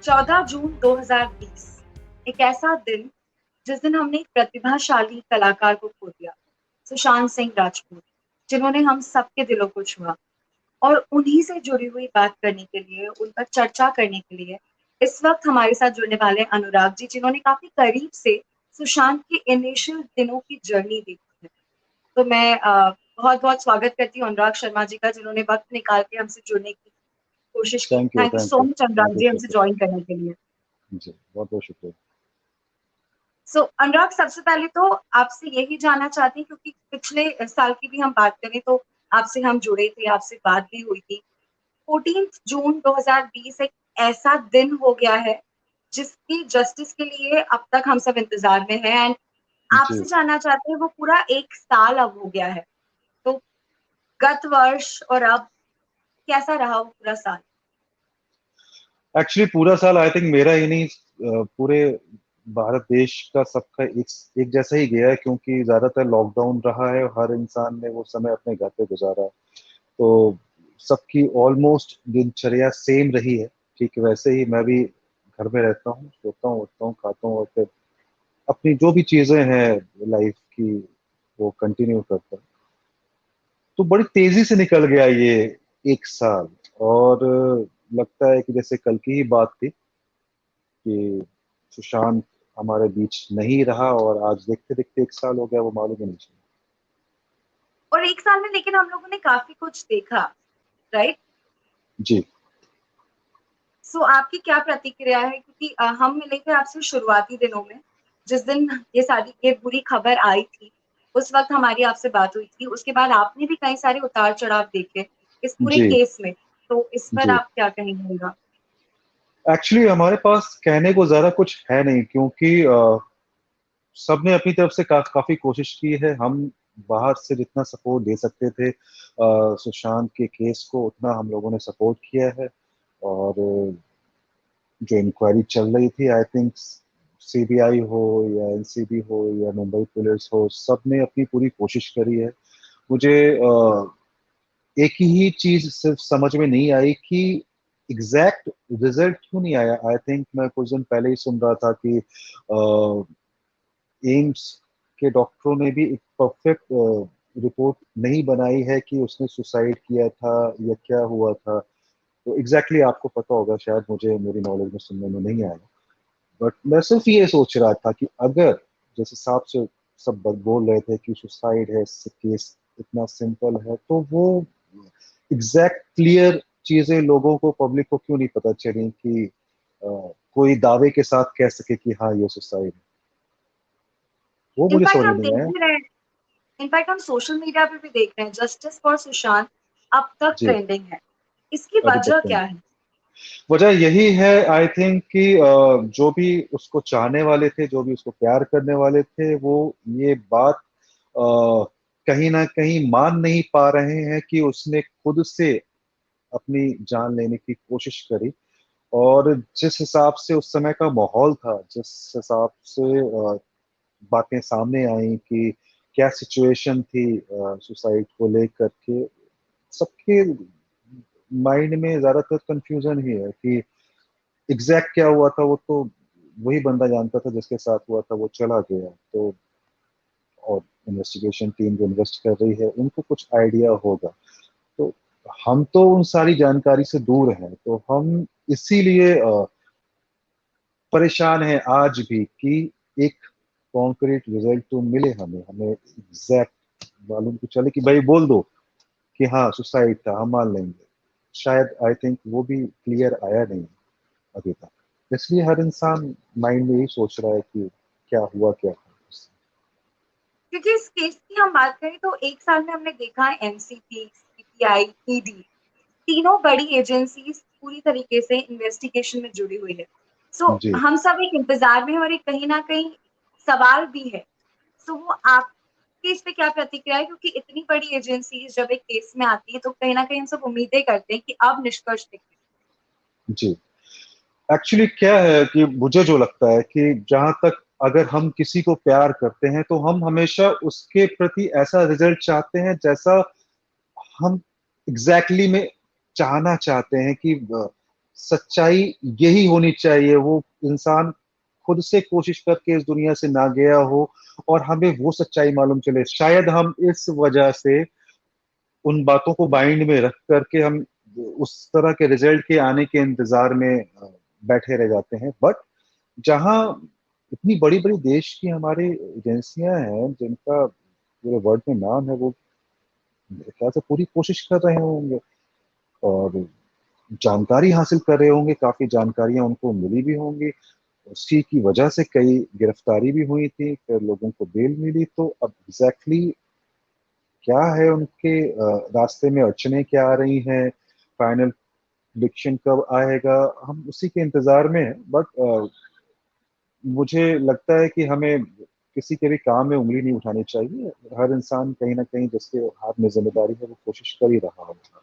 14 June 2020 एक ऐसा दिन जिस दिन हमने एक प्रतिभाशाली कलाकार को खो दिया, सुशांत सिंह राजपूत, जिन्होंने हम सबके दिलों को छुआ। और उन्हीं से जुड़ी हुई बात करने के लिए, उन पर चर्चा करने के लिए इस वक्त हमारे साथ जुड़ने वाले अनुराग जी, जिन्होंने काफी करीब से सुशांत के इनिशियल दिनों की जर्नी देखी है। तो मैं बहुत बहुत स्वागत करती हूँ अनुराग शर्मा जी का, जिन्होंने वक्त निकाल के हमसे जुड़ने की कोशिश की। Thank you, thank you thank so you, much Anurag thank you, जी हमसे शुक्रिया ज्वाइन करने के लिए। जी, बहुत बहुत शुक्रिया। अनुराग, सबसे पहले तो आपसे यही जानना चाहती हूँ, क्योंकि पिछले साल की भी हम बात करें तो आपसे हम जुड़े थे, आपसे बात भी हुई थी। 14 जून 2020 एक ऐसा दिन हो गया है जिसकी जस्टिस के लिए अब तक हम सब इंतजार में हैं। एंड जी, आपसे जानना चाहते हैं, वो पूरा एक साल अब हो गया है, तो गत वर्ष और अब कैसा रहा वो पूरा साल? एक्चुअली पूरा साल आई थिंक मेरा ही नहीं, पूरे भारत देश का सबका एक जैसा ही गया है, क्योंकि ज्यादातर लॉकडाउन रहा है और हर इंसान ने वो समय अपने घर पे गुजारा है। तो सबकी ऑलमोस्ट दिनचर्या सेम रही है। ठीक वैसे ही मैं भी घर में रहता हूँ, सोता हूँ, उठता हूँ, खाता हूँ और फिर अपनी जो भी चीजें हैं लाइफ की वो कंटिन्यू करता हूँ। तो बड़ी तेजी से निकल गया ये एक साल। और लगता है कि जैसे कल की ही बात थी कि सुशांत हमारे बीच नहीं रहा और आज देखते देखते एक साल हो गया, वो मालूम ही नहीं चला। और एक साल में लेकिन हम लोगों ने काफी कुछ देखा, राइट? जी, आपकी क्या प्रतिक्रिया है, क्योंकि हम मिले थे आपसे शुरुआती दिनों में, जिस दिन ये बुरी खबर आई थी। उस वक्त हमारी आपसे बात हुई थी, उसके बाद आपने भी कई सारे उतार चढ़ाव देखे इस पूरे जी, केस में। तो इस पर जी। आप क्या कहेंगे? एक्चुअली हमारे पास कहने को ज्यादा कुछ है नहीं, क्योंकि सबने अपनी तरफ से काफी कोशिश की है। हम बाहर से जितना सपोर्ट दे सकते थे सुशांत के केस को, उतना हम लोगों ने सपोर्ट किया है। और जो इंक्वायरी चल रही थी, आई थिंक सीबीआई हो या एनसीबी हो या मुंबई पुलिस हो, सब ने अपनी पूरी कोशिश करी है। मुझे एक ही चीज सिर्फ समझ में नहीं आई कि एग्जैक्ट रिजल्ट क्यों नहीं आया। आई थिंक मैं कुछ दिन पहले ही सुन रहा था कि एम्स के डॉक्टरों ने भी एक परफेक्ट रिपोर्ट नहीं बनाई है कि उसने सुसाइड किया था या क्या हुआ था। तो एग्जैक्टली exactly आपको पता होगा शायद, मुझे मेरी नॉलेज में सुनने में नहीं आया। बट मैं सिर्फ ये सोच रहा था कि अगर जैसे हिसाब से सब बोल रहे थे कि सुसाइड है, केस इतना सिंपल है, तो वो एग्जैक्ट क्लियर चीजें लोगों को, पब्लिक को क्यों नहीं पता चली कि कोई दावे के साथ कह सके कि हाँ ये सुसाइड है। वो मुझे इनफैक्ट समझ में हम नहीं देख आया। भी रहे हैं, इनफैक्ट हम सोशल मीडिया पे भी देख रहे हैं, जस्टिस फॉर सुशांत अब तक जी, ट्रेंडिंग है। इसकी अभी तक वजह तो नहीं। क्या है? वजह यही है आई थिंक कि जो भी उसको चाहने वाले थे, जो भी उसको प्यार करने वाले थे, वो ये बात कहीं ना कहीं मान नहीं पा रहे हैं कि उसने खुद से अपनी जान लेने की कोशिश करी। और जिस हिसाब से उस समय का माहौल था, जिस हिसाब से बातें सामने आई कि क्या सिचुएशन थी सुसाइड को लेकर के, सबके माइंड में ज्यादातर कंफ्यूजन ही है कि एग्जैक्ट क्या हुआ था। वो तो वही बंदा जानता था जिसके साथ हुआ था, वो चला गया। तो और इन्वेस्टिगेशन टीम जो इन्वेस्ट कर रही है, उनको कुछ आइडिया होगा। तो हम तो उन सारी जानकारी से दूर हैं, तो हम इसीलिए परेशान हैं आज भी कि एक कॉन्क्रीट रिजल्ट तो मिले, हमें हमें एग्जैक्ट मालूम तो चले कि भाई बोल दो कि हाँ सुसाइड था, हम मान लेंगे। शायद आई थिंक वो भी क्लियर आया नहीं अभी तक। इसलिए हर इंसान माइंड में यही सोच रहा है कि क्या हुआ, क्या था। क्योंकि इस केस की हम बात करें तो एक साल में हमने देखा है एनसीपी, सीबीआई, ईडी, तीनों बड़ी एजेंसीज पूरी तरीके से इन्वेस्टिगेशन में जुड़ी हुई है। जी, हम सब एक इंतजार में हैं, और एक कहीं ना कहीं सवाल भी है। वो आपकी इस पे क्या प्रतिक्रिया है, क्योंकि इतनी बड़ी एजेंसी जब एक केस में आती है तो कहीं ना कहीं हम सब उम्मीदें करते हैं कि अब निष्कर्ष निकले। जी। एक्चुअली क्या है कि मुझे जो लगता है कि जहां तक अगर हम किसी को प्यार करते हैं, तो हम हमेशा उसके प्रति ऐसा रिजल्ट चाहते हैं जैसा हम एग्जैक्टली में चाहना चाहते हैं कि सच्चाई यही होनी चाहिए। वो इंसान खुद से कोशिश करके इस दुनिया से ना गया हो और हमें वो सच्चाई मालूम चले। शायद हम इस वजह से उन बातों को बाइंड में रख करके हम उस तरह के रिजल्ट के आने के इंतजार में बैठे रह जाते हैं। बट जहां इतनी बड़ी बड़ी देश की हमारी एजेंसियां हैं जिनका पूरे वर्ल्ड में नाम है, वो मेरे ख्याल से पूरी कोशिश कर रहे होंगे और जानकारी हासिल कर रहे होंगे, काफी जानकारियां उनको मिली भी होंगी। उसी की वजह से कई गिरफ्तारी भी हुई थी, फिर लोगों को बेल मिली। तो अब एग्जैक्टली क्या है उनके रास्ते में, अड़चने क्या आ रही हैं, फाइनल प्रिडिक्शन कब आएगा, हम उसी के इंतजार में हैं। बट मुझे लगता है कि हमें किसी के भी काम में उंगली नहीं उठानी चाहिए। हर इंसान कहीं ना कहीं जिसके हाथ में जिम्मेदारी है वो कोशिश कर ही रहा होगा।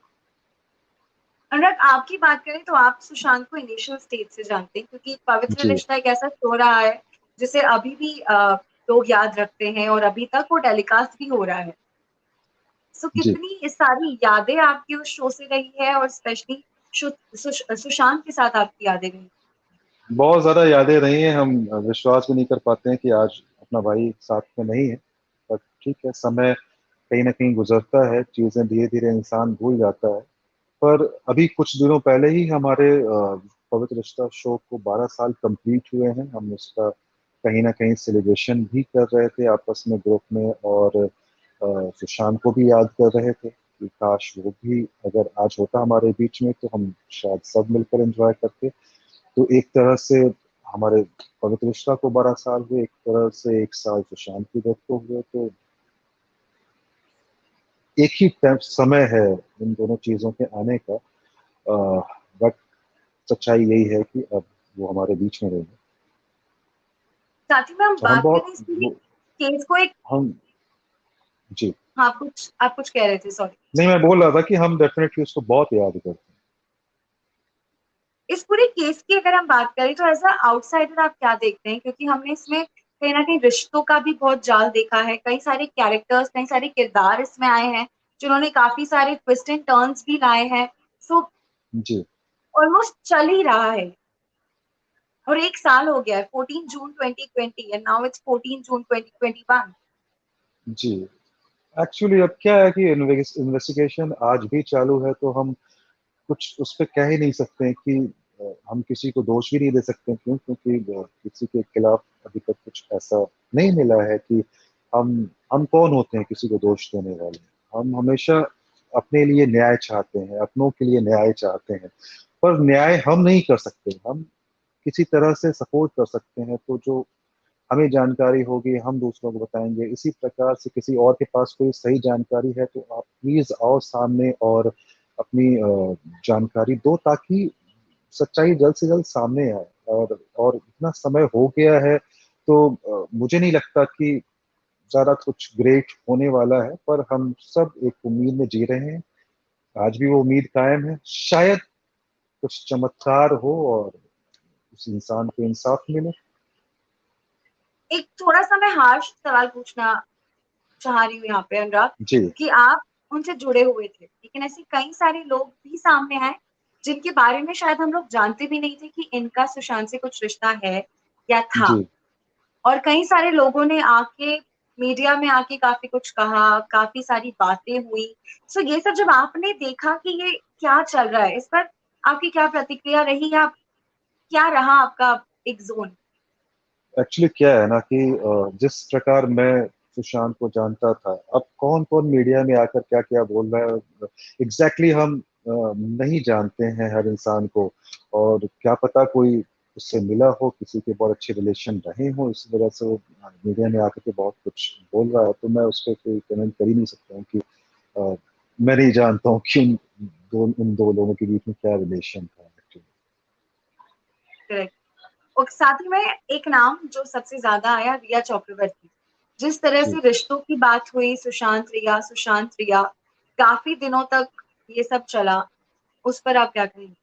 अनुराग, आपकी बात करें तो आप सुशांत को इनिशियल स्टेज से जानते हैं, क्योंकि पवित्र जी रिश्ता एक ऐसा शो रहा है जिसे अभी भी लोग याद रखते हैं और अभी तक वो टेलीकास्ट भी हो रहा है। सो जी। कितनी सारी यादें आपकी उस शो से रही है, और स्पेशली सुशांत के साथ आपकी यादें रही? बहुत ज्यादा यादें रही हैं। हम विश्वास भी नहीं कर पाते हैं कि आज अपना भाई साथ में नहीं है। बट ठीक है, समय कहीं ना कहीं गुजरता है, चीजें धीरे धीरे इंसान भूल जाता है। पर अभी कुछ दिनों पहले ही हमारे पवित्र रिश्ता शो को 12 साल कंप्लीट हुए हैं। हम उसका कहीं ना कहीं सेलिब्रेशन भी कर रहे थे आपस में ग्रुप में, और सुशांत को भी याद कर रहे थे कि काश वो भी अगर आज होता हमारे बीच में तो हम शायद सब मिलकर एंजॉय करते। तो एक तरह से हमारे पवित्र रिश्ता को 12 साल हुए, एक तरह से 1 साल सुशांत की डेथ को हुए। तो एक ही समय है इन दोनों चीजों के आने का। बट सच्चाई यही है कि अब वो हमारे बीच में रहेंगे। साथ ही में हम और हम बात बहुत करें इस पूरी केस को एक। हम जी। हाँ, कुछ आप कुछ कह रहे थे, सॉरी। नहीं, मैं बोल रहा था कि हम डेफिनेटली उसको बहुत याद करते हैं। इस पूरे केस की अगर हम बात करें तो एज अ आउटसाइडर आप क्या देखते हैं, क्योंकि हमने इसमें कहीं ना कहीं रिश्तों का भी बहुत जाल देखा है, कई सारे कैरेक्टर्स, कई सारे किरदार इसमें आए हैं जिन्होंने काफी सारे ट्विस्ट एंड टर्न्स भी लाए हैं। सो जी ऑलमोस्ट चल ही रहा है, और 1 साल हो गया है, 14 June 2020 and now it's 14 June 2021। जी। एक्चुअली अब क्या है कि इन्वेस्टिगेशन आज भी चालू है, तो हम कुछ उस पर कह ही नहीं सकते हैं कि हम किसी को दोष भी नहीं दे सकते। क्यों? क्योंकि किसी के खिलाफ अभी तक कुछ ऐसा नहीं मिला है कि हम हम कौन होते हैं किसी को दोष देने वाले। हम हमेशा अपने लिए न्याय चाहते हैं, अपनों के लिए न्याय चाहते हैं। पर न्याय हम नहीं कर सकते, हम किसी तरह से सपोर्ट कर सकते हैं। तो जो हमें जानकारी होगी हम दूसरों को बताएंगे। इसी प्रकार से किसी और के पास कोई सही जानकारी है तो आप प्लीज आओ सामने और अपनी जानकारी दो, ताकि सच्चाई जल्द से जल्द सामने आए। और इतना समय हो गया है तो मुझे नहीं लगता कि ज्यादा कुछ ग्रेट होने वाला है। पर हम सब एक उम्मीद में जी रहे हैं, आज भी वो उम्मीद कायम है। शायद कुछ चमत्कार हो और उस इंसान को इंसाफ मिले। एक थोड़ा सा मैं हार्श सवाल पूछना चाह रही हूँ यहाँ पे, अनुराग, जी कि आप उनसे जुड़े हुए थे, लेकिन ऐसे कई सारे लोग भी सामने आए जिनके बारे में शायद हम लोग जानते भी नहीं थे कि इनका सुशांत से कुछ रिश्ता है या था। जी। और कई सारे लोगों ने आके मीडिया में आके काफी कुछ कहा, काफी सारी बातें हुई। सो ये सब जब आपने देखा कि ये क्या चल रहा है, इस पर आपकी क्या प्रतिक्रिया रही, या क्या रहा आपका एक जोन? एक्चुअली क्या है ना कि जिस प्रकार मैं सुशांत को जानता था, अब कौन कौन मीडिया में आकर क्या क्या बोल रहा है एग्जैक्टली हम नहीं जानते हैं हर इंसान को। और क्या पता कोई उससे मिला हो, किसी के बहुत अच्छे रिलेशन रहे हो, इस वजह से वो मीडिया में आकर के बहुत कुछ बोल रहा है। तो मैं उस पर कोई कमेंट कर ही नहीं सकता हूँ कि अ, मैं नहीं जानता हूँ कि उन दो लोगों के बीच में क्या रिलेशन था एक्चुअली। करेक्ट। और साथ ही में एक नाम जो सबसे ज्यादा आया, रिया चक्रवर्ती। जिस तरह जी। से रिश्तों की बात हुई, सुशांत रिया, काफी दिनों तक ये सब चला, उस पर आप क्या कहेंगे?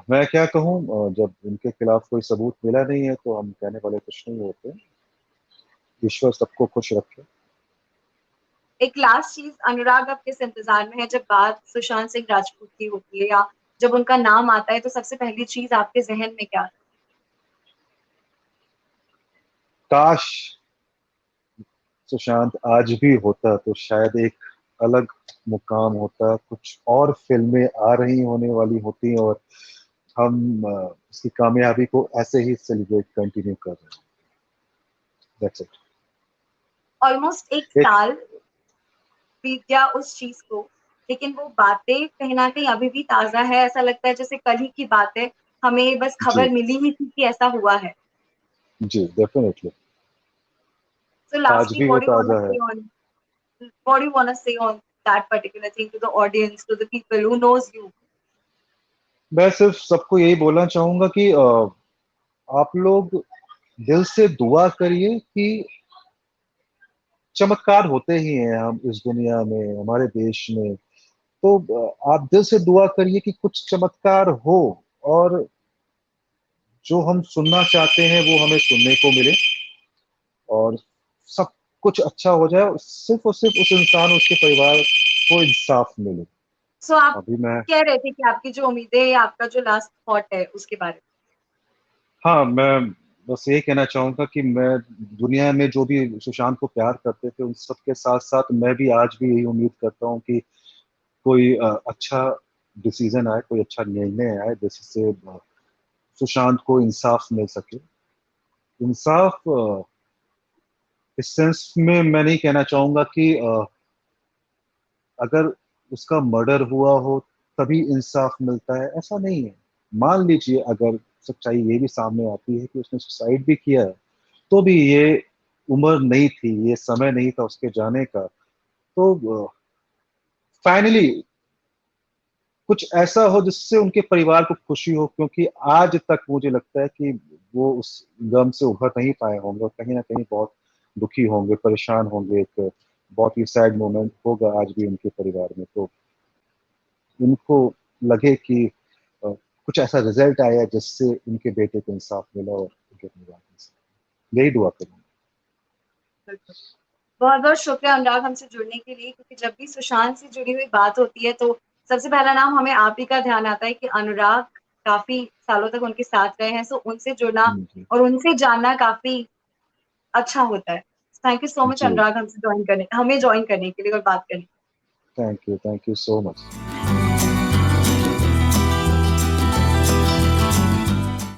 मैं क्या कहूँ, जब उनके खिलाफ कोई सबूत मिला नहीं है तो हम कहने वाले कुछ नहीं होते। ईश्वर सबको खुश रखे। एक लास्ट चीज अनुराग, अब किस इंतजार में है जब बात सुशांत सिंह राजपूत की होती है, या जब उनका नाम आता है तो सबसे पहली चीज आपके जहन में क्या? काश सुशांत आज भी होता तो शायद एक अलग मुकाम होता, कुछ और फिल्में आ रही होने वाली होती और हम उसकी कामयाबी को ऐसे ही सेलिब्रेट कंटिन्यू कर रहे हैं। That's it. ऑलमोस्ट एक एक साल बीत गया उस चीज को, लेकिन वो बातें कहीं ना कहीं अभी भी ताजा है। ऐसा लगता है जैसे कल ही की बात है, हमें बस जी खबर मिली ही थी कि ऐसा हुआ है। जी डेफिनेटली So आज lastly, भी वो what do you want to ताजा है। say on what do you want to say on that particular thing to the audience, to the people who knows you? मैं सिर्फ सबको यही बोलना चाहूंगा कि आप लोग दिल से दुआ करिए कि चमत्कार होते ही हैं हम इस दुनिया में, हमारे देश में। तो आप दिल से दुआ करिए कि कुछ चमत्कार हो और जो हम सुनना चाहते हैं वो हमें सुनने को मिले और सब कुछ अच्छा हो जाए, सिर्फ और सिर्फ उस इंसान और उसके परिवार को इंसाफ मिले। So आप अभी मैं कह रहे थे कि आपकी जो उम्मीदें या आपका जो लास्ट थॉट है उसके बारे में। हाँ, मैं बस ये कहना चाहूंगा कि मैं दुनिया में जो भी सुशांत को प्यार करते थे उन सबके साथ साथ मैं भी आज भी यही उम्मीद करता हूँ कि कोई अच्छा डिसीजन आए, कोई अच्छा निर्णय आए जिससे सुशांत को इंसाफ मिल सके। इंसाफ इस सेंस में मैं नहीं कहना चाहूंगा कि अगर उसका मर्डर हुआ हो तभी इंसाफ मिलता है, ऐसा नहीं है। मान लीजिए अगर सच्चाई ये भी सामने आती है कि उसने सुसाइड भी किया है, तो भी ये उम्र नहीं थी, ये समय नहीं था उसके जाने का। तो फाइनली कुछ ऐसा हो जिससे उनके परिवार को खुशी हो, क्योंकि आज तक मुझे लगता है कि वो उस गम से उभर नहीं पाए होंगे और कहीं ना कहीं बहुत दुखी होंगे, परेशान होंगे। एक बहुत ही सैड मोमेंट होगा आज भी उनके परिवार में। तो उनको लगे कि कुछ ऐसा रिजल्ट आया जिससे उनके बेटे को इंसाफ मिला और उनके परिवार को इंसाफ मिला। यही दुआ करूंगा। बहुत बहुत शुक्रिया अनुराग हमसे जुड़ने के लिए, क्योंकि जब भी सुशांत से जुड़ी हुई बात होती है तो सबसे पहला नाम हमें आप ही का ध्यान आता है कि अनुराग काफी सालों तक उनके साथ रहे हैं। सो उनसे जुड़ना जी और उनसे जानना काफी अच्छा होता है। थैंक यू सो मच जी अनुराग हमसे ज्वाइन करने, हमें ज्वाइन करने के लिए और बात करने के लिए। Thank you so much.